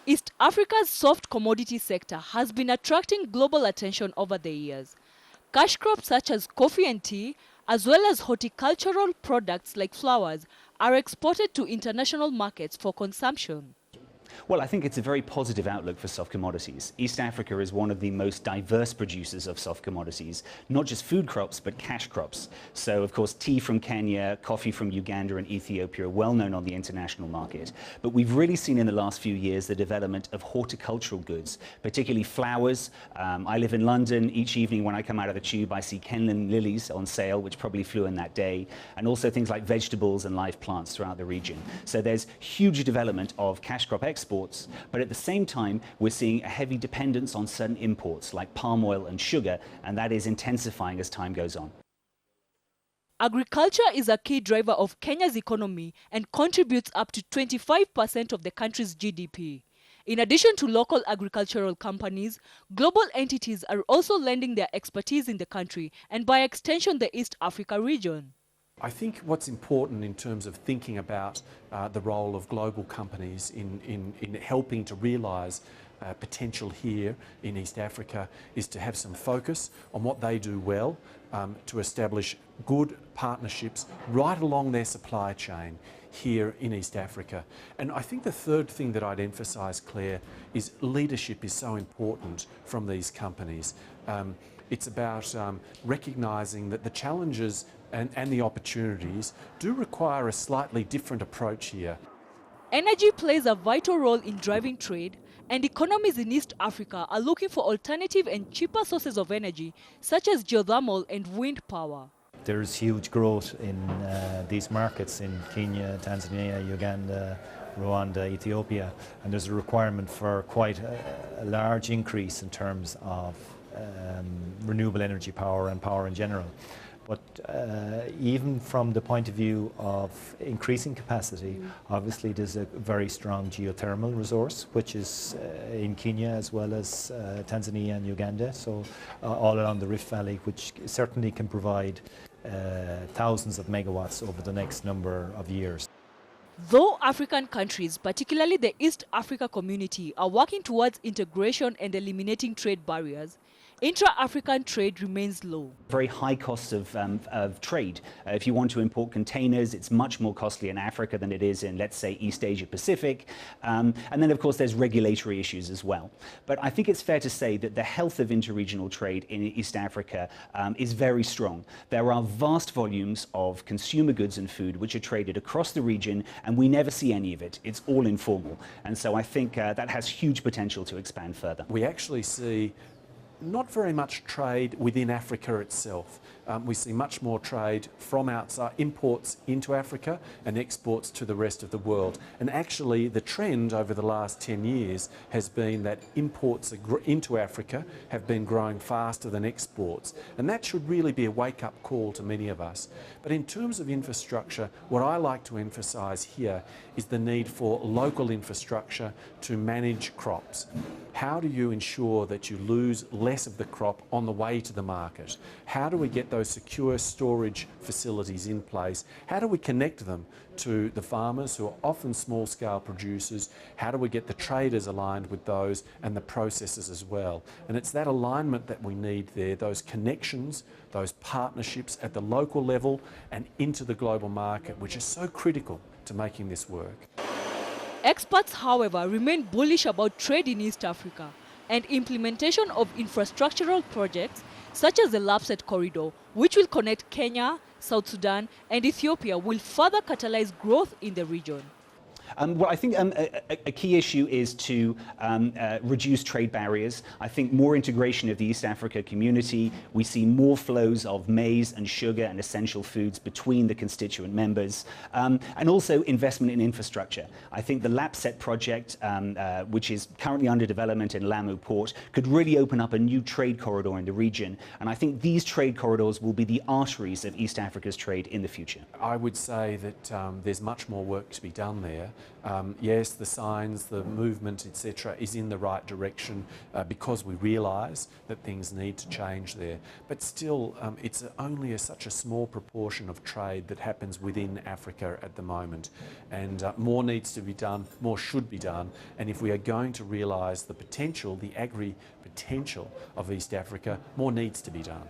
East Africa's soft commodity sector has been attracting global attention over the years. Cash crops such as coffee and tea, as well as horticultural products like flowers, are exported to international markets for consumption. Well, I think it's a very positive outlook for soft commodities. East Africa is one of the most diverse producers of soft commodities, not just food crops, but cash crops. So, of course, tea from Kenya, coffee from Uganda and Ethiopia are well known on the international market. But we've really seen in the last few years the development of horticultural goods, particularly flowers. I live in London. Each evening when I come out of the tube, I see Kenlan lilies on sale, which probably flew in that day, and also things like vegetables and live plants throughout the region. So there's huge development of cash crop exports, but at the same time, we're seeing a heavy dependence on certain imports like palm oil and sugar, and that is intensifying as time goes on. Agriculture is a key driver of Kenya's economy and contributes up to 25% of the country's GDP. In addition to local agricultural companies, global entities are also lending their expertise in the country and by extension the East Africa region. I think what's important in terms of thinking about the role of global companies in helping to realise potential here in East Africa is to have some focus on what they do well, to establish good partnerships right along their supply chain here in East Africa. And I think the third thing that I'd emphasise, Claire, is leadership is so important from these companies. It's about recognising that the challenges and the opportunities do require a slightly different approach here. Energy plays a vital role in driving trade, and economies in East Africa are looking for alternative and cheaper sources of energy, such as geothermal and wind power. There's huge growth in these markets in Kenya, Tanzania, Uganda, Rwanda, Ethiopia, and there's a requirement for quite a large increase in terms of renewable energy power and power in general. But even from the point of view of increasing capacity, obviously there's a very strong geothermal resource, which is in Kenya as well as Tanzania and Uganda, so all around the Rift Valley, which certainly can provide thousands of megawatts over the next number of years. Though African countries, particularly the East Africa community, are working towards integration and eliminating trade barriers, intra-African trade remains low. Very high costs of trade. If you want to import containers, it's much more costly in Africa than it is in, let's say, East Asia Pacific. And then, of course, there's regulatory issues as well. But I think it's fair to say that the health of interregional trade in East Africa is very strong. There are vast volumes of consumer goods and food which are traded across the region, and we never see any of it. It's all informal. And so I think that has huge potential to expand further. We actually see not very much trade within Africa itself. We see much more trade from outside, imports into Africa and exports to the rest of the world. And actually the trend over the last 10 years has been that imports into Africa have been growing faster than exports. And that should really be a wake-up call to many of us. But in terms of infrastructure, what I like to emphasise here is the need for local infrastructure to manage crops. How do you ensure that you lose less of the crop on the way to the market? How do we get those secure storage facilities in place? How do we connect them to the farmers who are often small-scale producers? How do we get the traders aligned with those and the processors as well? And it's that alignment that we need there, those connections, those partnerships at the local level and into the global market, which is so critical to making this work. Experts, however, remain bullish about trade in East Africa and implementation of infrastructural projects such as the Lapset Corridor, which will connect Kenya, South Sudan and Ethiopia, will further catalyze growth in the region. Well, I think a key issue is to reduce trade barriers. I think more integration of the East Africa community. We see more flows of maize and sugar and essential foods between the constituent members, and also investment in infrastructure. I think the Lapset project, which is currently under development in Lamu Port, could really open up a new trade corridor in the region. And I think these trade corridors will be the arteries of East Africa's trade in the future. I would say that there's much more work to be done there. Yes, the signs, the movement, etc., is in the right direction because we realise that things need to change there. But still, it's only such a small proportion of trade that happens within Africa at the moment. And more needs to be done, more should be done. And if we are going to realise the potential, the agri-potential of East Africa, more needs to be done.